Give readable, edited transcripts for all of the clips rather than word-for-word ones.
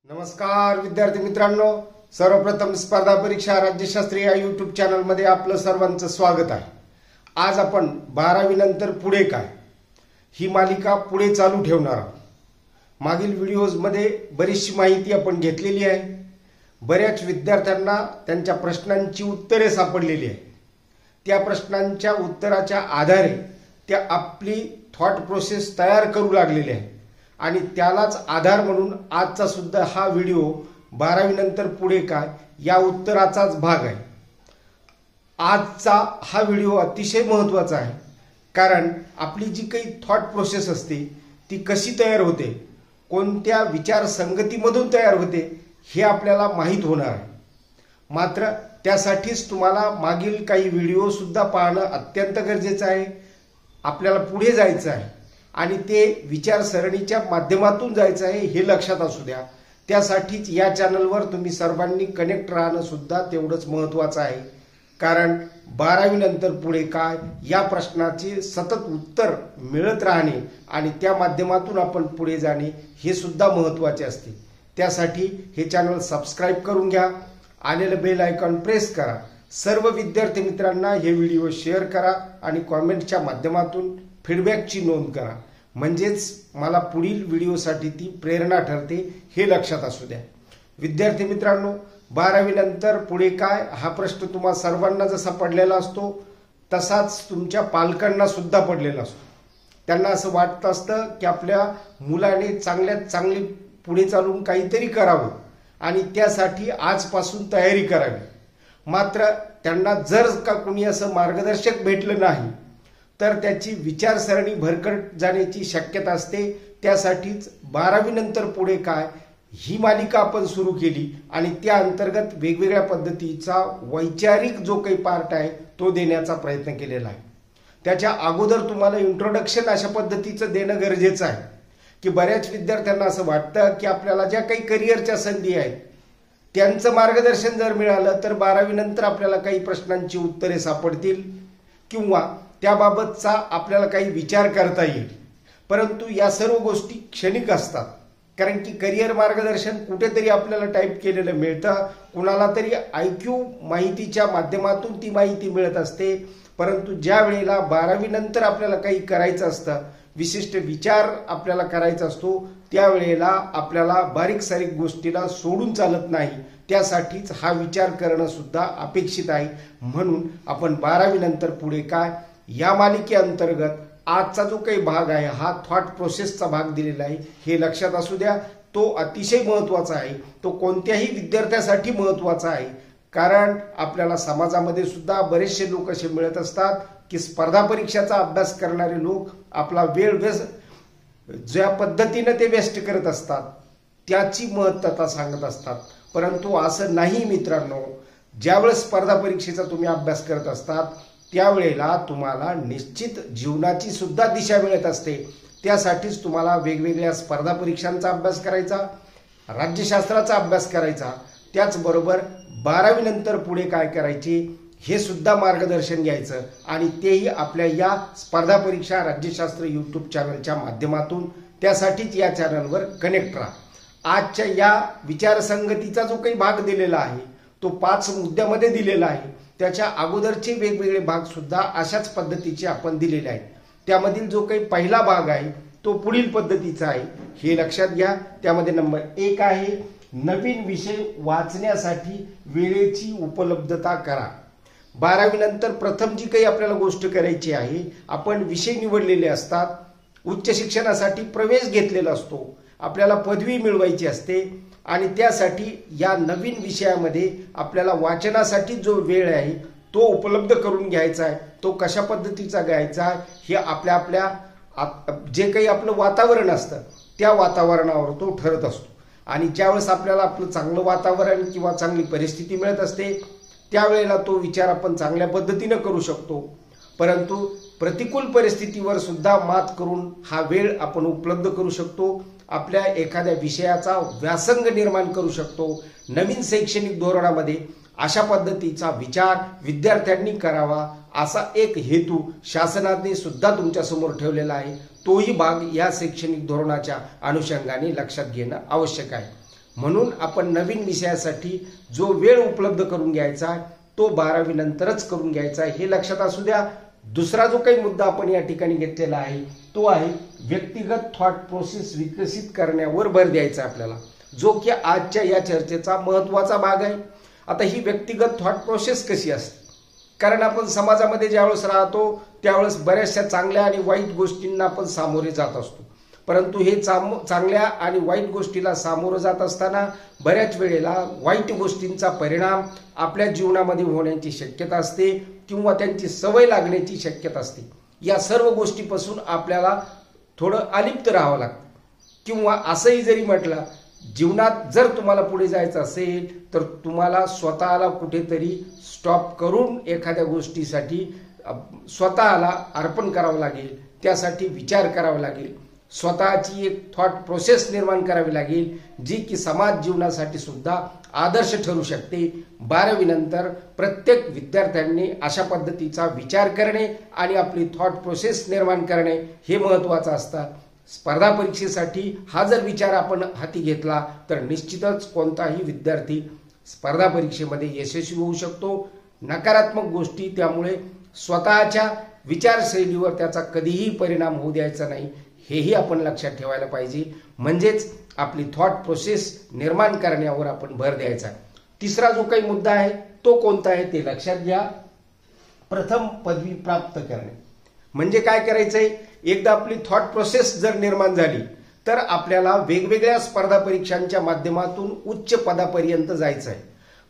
नमस्कार विद्यार्थी मित्रांनो, सर्वप्रथम स्पर्धा परीक्षा राज्यशास्त्र या यूट्यूब चॅनल मध्ये आपलं सर्वांचं स्वागत आहे। आज आपण 12वी नंतर पुढे काय ही मालिका पुढे चालू ठेवणार आहोत। मागील व्हिडिओज मध्ये बरीचशी माहिती आपण घेतलेली आहे। बऱ्याच विद्यार्थ्यांना त्यांच्या प्रश्नांची उत्तरे सापडलेली आहेत। त्या प्रश्नांच्या उत्तराच्या आधारे त्या आपली थॉट प्रोसेस तयार करू लागलेले आहेत आणि त्यालाच आधार म्हणून आजचा सुद्धा हा व्हिडिओ 12वी नंतर पुढे काय या उत्तराचाच भाग आहे। आजचा हा व्हिडिओ अतिशय महत्त्वाचा आहे, कारण आपली जी काही थॉट प्रोसेस असते ती कशी तयार होते, कोणत्या विचार संगतीमधून तयार होते हे आपल्याला माहीत होणार आहे। मात्र त्यासाठीच तुम्हाला मागील काही व्हिडिओ सुद्धा पाहणं अत्यंत गरजेचं आहे। आपल्याला पुढे जायचं आहे आणि ते विचारसरणीच्या माध्यमातून जायचं आहे हे लक्षात असू द्या। त्यासाठीच या चॅनलवर तुम्ही सर्वांनी कनेक्ट राहणं सुद्धा तेवढंच महत्त्वाचं आहे, कारण 12वी नंतर पुढे काय या प्रश्नाचे सतत उत्तर मिळत राहणे आणि त्या माध्यमातून आपण पुढे जाणे हे सुद्धा महत्त्वाचे असते। त्यासाठी हे चॅनल सबस्क्राइब करून घ्या, आलेलं बेल आयकॉन प्रेस करा, सर्व विद्यार्थी मित्रांना हे व्हिडिओ शेअर करा आणि कॉमेंटच्या माध्यमातून फीडबॅकची नोंद करा, म्हणजेच मला पुढील व्हिडिओसाठी ती प्रेरणा ठरते हे लक्षात असू द्या। विद्यार्थी मित्रांनो, 12वी नंतर पुढे काय हा प्रश्न तुम्हा सर्वांना जसा पडलेला असतो तसाच तुमच्या पालकांना सुद्धा पडलेला असतो। त्यांना असं वाटतं असतं की आपल्या मुलाने चांगल्यात चांगली पुढे चालून काहीतरी करावं आणि त्यासाठी आजपासून तयारी करावी। मात्र त्यांना जर का कोणी असं मार्गदर्शक भेटलं नाही तर त्याची विचारसरणी भरकट जाण्याची शक्यता असते। त्यासाठीच 12वी नंतर पुढे काय ही मालिका आपण सुरू केली आणि त्या अंतर्गत वेगवेगळ्या पद्धतीचा वैचारिक जो काही पार्ट आहे तो देण्याचा प्रयत्न केलेला आहे। त्याच्या अगोदर तुम्हाला इंट्रोडक्शन अशा पद्धतीचं देणं गरजेचं आहे की बऱ्याच विद्यार्थ्यांना असं वाटतं की आपल्याला ज्या काही करिअरच्या संधी आहेत त्यांचं मार्गदर्शन जर मिळालं तर 12वी नंतर आपल्याला काही प्रश्नांची उत्तरे सापडतील किंवा त्याबाबतचा आपल्याला काही विचार करता येईल। परंतु या सर्व गोष्टी क्षणिक असतात, कारण की करिअर मार्गदर्शन कुठेतरी आपल्याला टाईप केलेलं मिळतं, कुणाला तरी IQ माहितीच्या माध्यमातून ती माहिती मिळत असते। परंतु ज्या वेळेला 12वी नंतर आपल्याला काही करायचं असतं, विशिष्ट विचार आपल्याला करायचा असतो, त्यावेळेला आपल्याला बारीक सारीक गोष्टीला सोडून चालत नाही। त्यासाठीच हा विचार करणं सुद्धा अपेक्षित आहे। म्हणून आपण 12वी नंतर पुढे काय या मालिकेअंतर्गत आजचा जो काही भाग आहे हा थॉट प्रोसेसचा भाग दिलेला आहे हे लक्षात असू द्या। तो अतिशय महत्त्वाचा आहे, तो कोणत्याही विद्यार्थ्यासाठी महत्त्वाचा आहे, कारण आपल्याला समाजामध्ये सुद्धा बरेचसे लोक असे मिळत असतात की स्पर्धा परीक्षाचा अभ्यास करणारे लोक आपला वेळ ज्या पद्धतीने ते वेस्ट करत असतात त्याची महत्त्वता सांगत असतात। परंतु असं नाही मित्रांनो, ज्यावेळेस स्पर्धा परीक्षेचा तुम्ही अभ्यास करत असतात त्यावेळेला तुम्हाला निश्चित जीवनाची सुद्धा दिशा मिळत असते। त्यासाठीच तुम्हाला वेगवेगळ्या स्पर्धा परीक्षांचा अभ्यास करायचा, राज्यशास्त्राचा अभ्यास करायचा, त्याचबरोबर 12वी नंतर पुढे काय करायचे हे सुद्धा मार्गदर्शन घ्यायचं आणि तेही आपल्या या स्पर्धा परीक्षा राज्यशास्त्र यूट्यूब चॅनलच्या माध्यमातून। त्यासाठीच या चॅनलवर कनेक्ट राहा। आजच्या या विचारसंगतीचा जो काही भाग दिलेला आहे तो 5 मुद्द्यामध्ये दिलेला आहे। त्याच्या अगोदरचे वेगवेगळे भाग सुद्धा अशाच पद्धतीचे आपण दिलेले आहेत। त्यामधील जो काही पहिला भाग आहे तो पुढील पद्धतीचा आहे हे लक्षात घ्या। त्यामध्ये नंबर 1 आहे नवीन विषय वाचण्यासाठी वेळेची उपलब्धता करा। 12वी नंतर प्रथम जी काही आपल्याला गोष्ट करायची आहे, आपण विषय निवडलेले असतात, उच्च शिक्षणासाठी प्रवेश घेतलेला असतो, आपल्याला पदवी मिळवायची असते आणि त्यासाठी या नवीन विषयामध्ये आपल्याला वाचनासाठी जो वेळ आहे तो उपलब्ध करून घ्यायचा आहे। तो कशा पद्धतीचा घ्यायचा हे आपल्या जे काही आपलं वातावरण असतं त्या वातावरणावर तो ठरत असतो आणि ज्यावेळेस आपल्याला आपलं चांगलं वातावरण किंवा चांगली परिस्थिती मिळत असते त्यावेळेला तो विचार आपण चांगल्या पद्धतीने करू शकतो। परंतु प्रतिकूल परिस्थितीवर सुद्धा मात करून हा वेळ आपण उपलब्ध करू शकतो, आपल्या एखाद्या विषयाचा व्यासंग निर्माण करू शकतो। नवीन शैक्षणिक धोरणामध्ये अशा पद्धतीचा विचार विद्यार्थ्यांनी करावा असा एक हेतू शासनाने सुद्धा तुमच्या समोर ठेवलेला आहे। तोही भाग या शैक्षणिक धोरणाच्या अनुषंगाने लक्षात घेणं आवश्यक आहे। म्हणून आपण नवीन विषयासाठी जो वेळ उपलब्ध करून घ्यायचा तो 12वी नंतरच करून घ्यायचा हे लक्षात असू द्या. दुसरा जो काही मुद्दा आपण या ठिकाणी घेतलेला आहे तो आहे व्यक्तिगत थॉट प्रोसेस विकसित करण्यावर भर द्यायचा आपल्याला, जो की आजच्या या चर्चेचा महत्त्वाचा भाग आहे. आता ही व्यक्तिगत थॉट प्रोसेस कशी असते, कारण आपण समाजामध्ये ज्यावेळेस राहतो त्यावेळेस बऱ्याचशा चांगल्या आणि वाईट गोष्टींना आपण सामोरे जात असतो, परंतु हे चांगल्या आणि वाईट गोष्टीला सामोरं जात असताना बऱ्याच वेळेला वाईट गोष्टींचा परिणाम आपल्या जीवनामध्ये होण्याची शक्यता असते किंवा त्यांची सवय लागण्याची शक्यता असते. या सर्व गोष्टीपासून आपल्याला थोडं अलिप्त राहावं लागतं. किंवा असंही जरी म्हटलं, जीवनात जर तुम्हाला पुढे जायचं असेल तर तुम्हाला स्वतःला कुठेतरी स्टॉप करून एखाद्या गोष्टीसाठी स्वतःला अर्पण करावं लागेल, त्यासाठी विचार करावा लागेल, स्वतःची एक थॉट प्रोसेस निर्माण करावी लागेल, जी की समाज जीवनासाठी सुद्धा आदर्श ठरू शकते. 12वी नंतर प्रत्येक विद्यार्थ्यांनी अशा पद्धतीचा विचार करणे आणि आपली थॉट प्रोसेस निर्माण करणे हे महत्त्वाचं असतं. स्पर्धा परीक्षेसाठी हा जर विचार आपण हाती घेतला तर निश्चितच कोणताही विद्यार्थी स्पर्धा परीक्षेमध्ये यशस्वी होऊ शकतो. नकारात्मक गोष्टी त्यामुळे स्वतःच्या विचारशैलीवर त्याचा कधीही परिणाम होऊ द्यायचा नाही, हेही आपण लक्षात ठेवायला पाहिजे. म्हणजेच आपली थॉट प्रोसेस निर्माण करण्यावर आपण भर द्यायचा. तिसरा जो काही मुद्दा आहे तो कोणता आहे ते लक्षात घ्या. प्रथम पदवी प्राप्त करणे म्हणजे काय करायचंय, एकदा आपली थॉट प्रोसेस जर निर्माण झाली तर आपल्याला वेगवेगळ्या स्पर्धा परीक्षांच्या माध्यमातून उच्च पदापर्यंत जायचं आहे.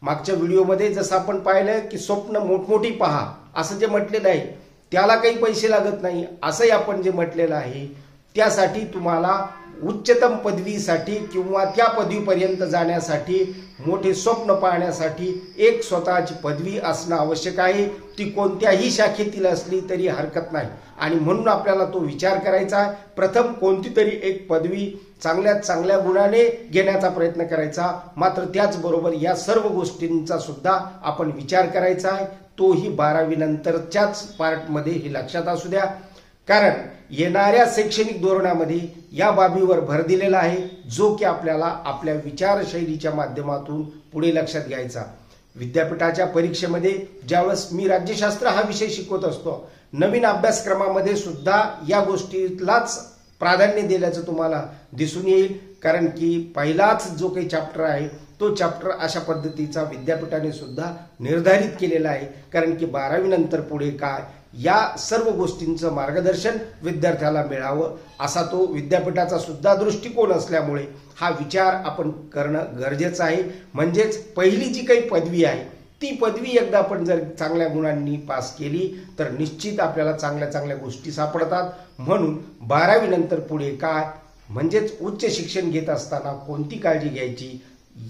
मागच्या व्हिडिओमध्ये जसं आपण पाहिलं की स्वप्न मोठमोठी पहा असं जे म्हटलेलं आहे त्याला काही पैसे लागत नाही, असंही आपण जे म्हटलेलं आहे त्यासाठी तुम्हाला उच्चतम पदवीसाठी किंवा त्या पदवीपर्यंत जाण्यासाठी मोठे स्वप्न पाहण्यासाठी एक स्वतःची पदवी असणं आवश्यक आहे. ती कोणत्याही शाखेतील असली तरी हरकत नाही आणि म्हणून आपल्याला तो विचार करायचा आहे. प्रथम कोणती तरी एक पदवी चांगल्यात चांगल्या गुणाने घेण्याचा प्रयत्न करायचा. मात्र त्याचबरोबर या सर्व गोष्टींचा सुद्धा आपण विचार करायचा आहे, तोही 12वी नंतरच्याच पार्टमध्ये हे लक्षात असू द्या. कारण येणाऱ्या शैक्षणिक धोरणामध्ये या बाबीवर भर दिलेला आहे, जो की आपल्याला आपल्या विचारशैलीच्या माध्यमातून पुढे लक्षात घ्यायचा. विद्यापीठाच्या परीक्षेमध्ये ज्यावेळेस मी राज्यशास्त्र हा विषय शिकवत असतो, नवीन अभ्यासक्रमामध्ये सुद्धा या गोष्टीलाच प्राधान्य दिल्याचं तुम्हाला दिसून येईल. कारण की पहिलाच जो काही चॅप्टर आहे तो चॅप्टर अशा पद्धतीचा विद्यापीठाने सुद्धा निर्धारित केलेला आहे. कारण की 12वी नंतर पुढे काय या सर्व गोष्टींचं मार्गदर्शन विद्यार्थ्याला मिळावं असा तो विद्यापीठाचा सुद्धा दृष्टिकोन असल्यामुळे हा विचार आपण करणं गरजेचं आहे. म्हणजेच पहिली जी काही पदवी आहे ती पदवी एकदा आपण जर चांगल्या गुणांनी पास केली तर निश्चित आपल्याला चांगल्या चांगल्या गोष्टी सापडतात. म्हणून 12वी नंतर पुढे काय म्हणजेच उच्च शिक्षण घेत असताना कोणती काळजी घ्यायची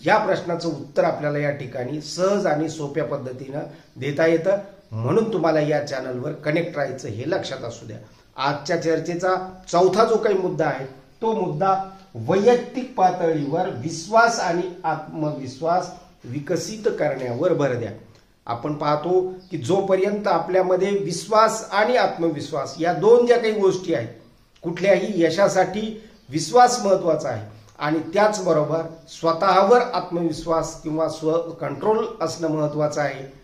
या प्रश्नाचं उत्तर आपल्याला या ठिकाणी सहज आणि सोप्या पद्धतीनं देता येतं. म्हणून तुम्हाला या चॅनलवर कनेक्ट राहायचं हे लक्षात असू द्या. आजच्या चर्चेचा चौथा जो काही मुद्दा आहे तो मुद्दा वैयक्तिक पातळीवर विश्वास आणि आत्मविश्वास विकसित करण्यावर भर द्या. आपण पाहतो की जोपर्यंत आपल्यामध्ये विश्वास आणि आत्मविश्वास या दोन ज्या काही गोष्टी आहेत, कुठल्याही यशासाठी विश्वास महत्वाचा आहे आणि त्याचबरोबर स्वतःवर आत्मविश्वास किंवा स्व कंट्रोल असणं महत्वाचं आहे.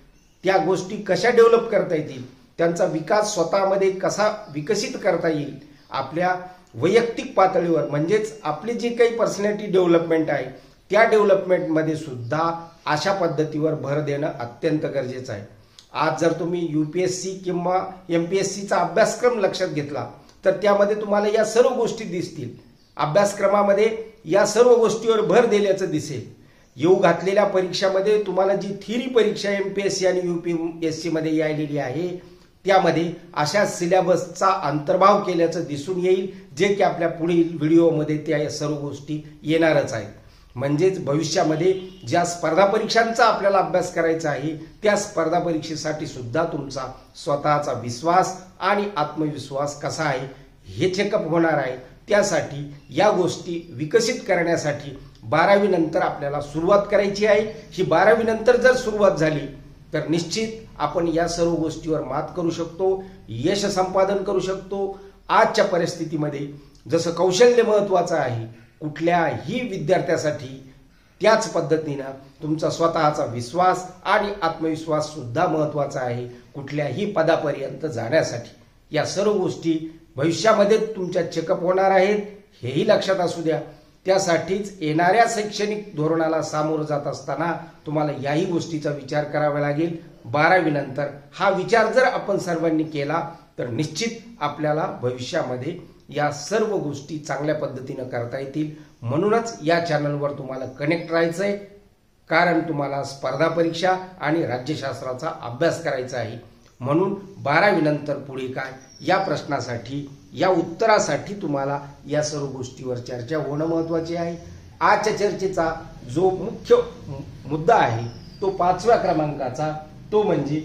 त्या गोष्टी कशा डेव्हलप करता येतील, त्यांचा विकास स्वतःमध्ये कसा विकसित करता येईल आपल्या वैयक्तिक पातळीवर, म्हणजेच आपली जी काही पर्सनॅलिटी डेव्हलपमेंट आहे त्या डेव्हलपमेंटमध्ये सुद्धा अशा पद्धतीवर भर देणं अत्यंत गरजेचं आहे. आज जर तुम्ही UPSC किंवा MPSCचा अभ्यासक्रम लक्षात घेतला तर त्यामध्ये तुम्हाला या सर्व गोष्टी दिसतील. अभ्यासक्रमामध्ये या सर्व गोष्टीवर भर दिल्याचं दिसेल. येऊ घातलेल्या परीक्षामध्ये तुम्हाला जी थिअरी परीक्षा MPSC आणि UPSC मध्ये यायलेली आहे त्यामध्ये अशा सिलेबसचा अंतर्भाव केल्याचं दिसून येईल, जे की आपल्या पुढील व्हिडिओमध्ये त्या सर्व गोष्टी येणारच आहेत. म्हणजेच भविष्यामध्ये ज्या स्पर्धा परीक्षांचा आपल्याला अभ्यास करायचा आहे त्या स्पर्धा परीक्षेसाठी सुद्धा तुमचा स्वतःचा विश्वास आणि आत्मविश्वास कसा आहे हे चेकअप होणार आहे. त्यासाठी या गोष्टी विकसित करण्यासाठी 12वी नंतर आपल्याला सुरुवात करायची आहे. ही 12वी नंतर जर सुरुवात झाली तर निश्चित आपण या सर्व गोष्टीवर मात करू शकतो, यश संपादन करू शकतो. आजच्या परिस्थितीमध्ये जसं कौशल्य महत्वाचं आहे, कुठल्याही विद्यार्थ्यासाठी त्याच पद्धतीनं तुमचा स्वतःचा विश्वास आणि आत्मविश्वास सुद्धा महत्त्वाचा आहे कुठल्याही पदापर्यंत जाण्यासाठी। या सर्व गोष्टी भविष्यामध्ये तुमच्या चेकअप होणार आहेत हेही लक्षात असू द्या। त्यासाठीच येणाऱ्या शैक्षणिक धोरणाला सामोरं जात असताना तुम्हाला याही गोष्टीचा विचार करावा लागेल। 12वी नंतर हा विचार जर आपण सर्वांनी केला तर निश्चित आपल्याला भविष्यामध्ये या सर्व गोष्टी चांगल्या पद्धतीने करता येतील। म्हणूनच या चॅनलवर तुम्हाला कनेक्ट राहायचंय, कारण तुम्हाला स्पर्धा परीक्षा आणि राज्यशास्त्राचा अभ्यास करायचा आहे। म्हणून 12वी नंतर पुढे काय या प्रश्नासाठी, या उत्तरासाठी तुम्हाला या सर्व गोष्टीवर चर्चा होणं महत्त्वाचे आहे। आजच्या चर्चेचा जो मुख्य मुद्दा आहे तो 5व्या क्रमांकाचा, तो म्हणजे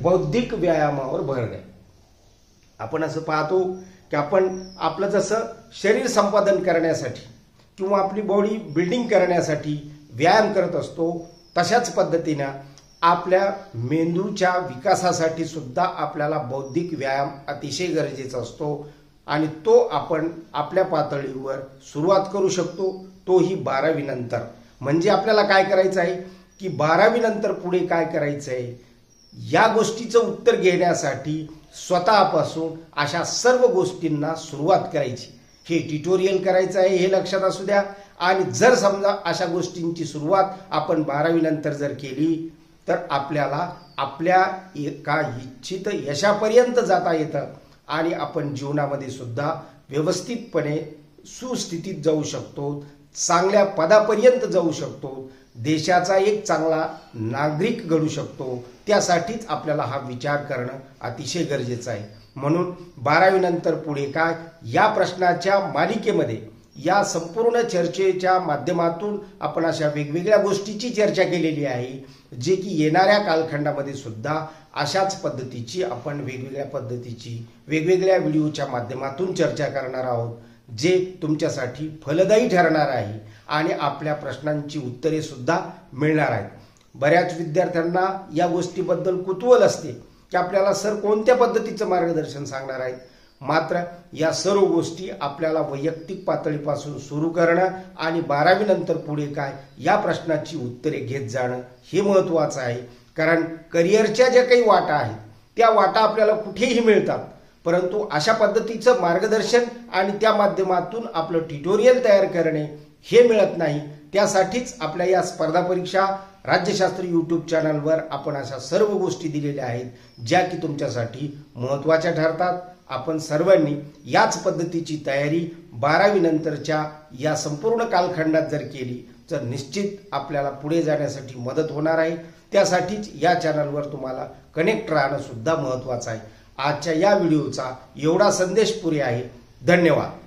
बौद्धिक व्यायामावर भर द्या। आपण असं पाहतो की आपण आपलं जसं शरीर संपादन करण्यासाठी किंवा आपली बॉडी बिल्डिंग करण्यासाठी व्यायाम करत असतो, तशाच पद्धतीने आपल्या मेंदूच्या विकासासाठी सुद्धा आपल्याला बौद्धिक व्यायाम अतिशय गरजेचा असतो आणि तो आपण आपल्या पातळीवर सुरुवात करू शकतो, तोही 12वी नंतर। म्हणजे आपल्याला काय करायचं आहे की 12वी नंतर पुढे काय करायचं आहे या गोष्टीचं उत्तर घेण्यासाठी स्वतःपासून अशा सर्व गोष्टींना सुरुवात करायची। हे ट्युटोरियल करायचं आहे हे लक्षात असू द्या। आणि जर समजा अशा गोष्टींची सुरुवात आपण 12वी नंतर जर केली तर आपल्याला आपल्या एका इच्छित यशापर्यंत जाता येतं आणि आपण जीवनामध्ये सुद्धा व्यवस्थितपणे सुस्थितीत जाऊ शकतो, चांगल्या पदापर्यंत जाऊ शकतो, देशाचा एक चांगला नागरिक घडू शकतो। त्यासाठीच आपल्याला हा विचार करणं अतिशय गरजेचं आहे। म्हणून 12वी नंतर पुढे काय या प्रश्नाच्या मालिकेमध्ये या संपूर्ण चर्चेच्या माध्यमातून आपण अशा वेगवेगळ्या गोष्टीची चर्चा केलेली आहे, जे की येणाऱ्या कालखंडामध्ये सुद्धा अशाच पद्धतीची आपण वेगवेगळ्या पद्धतीची वेगवेगळ्या व्हिडिओच्या माध्यमातून चर्चा करणार आहोत, जे तुमच्यासाठी फलदायी ठरणार आहे आणि आपल्या प्रश्नांची उत्तरे सुद्धा मिळणार आहेत। बऱ्याच विद्यार्थ्यांना या गोष्टीबद्दल कुतूहल असते की आपल्याला सर कोणत्या पद्धतीचं मार्गदर्शन सांगणार आहेत। मात्र या सर्व गोष्टी आपल्याला वैयक्तिक पातळीपासून सुरू करणं आणि 12वी नंतर पुढे काय या प्रश्नाची उत्तरे घेत जाणं हे महत्त्वाचं आहे। कारण करिअरच्या ज्या काही वाटा आहेत त्या वाटा आपल्याला कुठेही मिळतात, परंतु अशा पद्धतीचं मार्गदर्शन आणि त्या माध्यमातून आपलं ट्युटोरियल तयार करणे हे मिळत नाही। त्यासाठीच आपल्या या स्पर्धा परीक्षा राज्यशास्त्र यूट्यूब चॅनलवर आपण अशा सर्व गोष्टी दिलेल्या आहेत ज्या की तुमच्यासाठी महत्त्वाच्या ठरतात। आपण सर्वांनी याच पद्धतीची तयारी 12वी नंतरच्या या संपूर्ण कालखंडात जर केली तर निश्चित आपल्याला पुढे जाण्यासाठी मदत होणार आहे। त्यासाठीच या चॅनलवर तुम्हाला कनेक्ट राहणं सुद्धा महत्त्वाचं आहे। आजच्या या व्हिडिओचा एवढा संदेश पुरे आहे। धन्यवाद।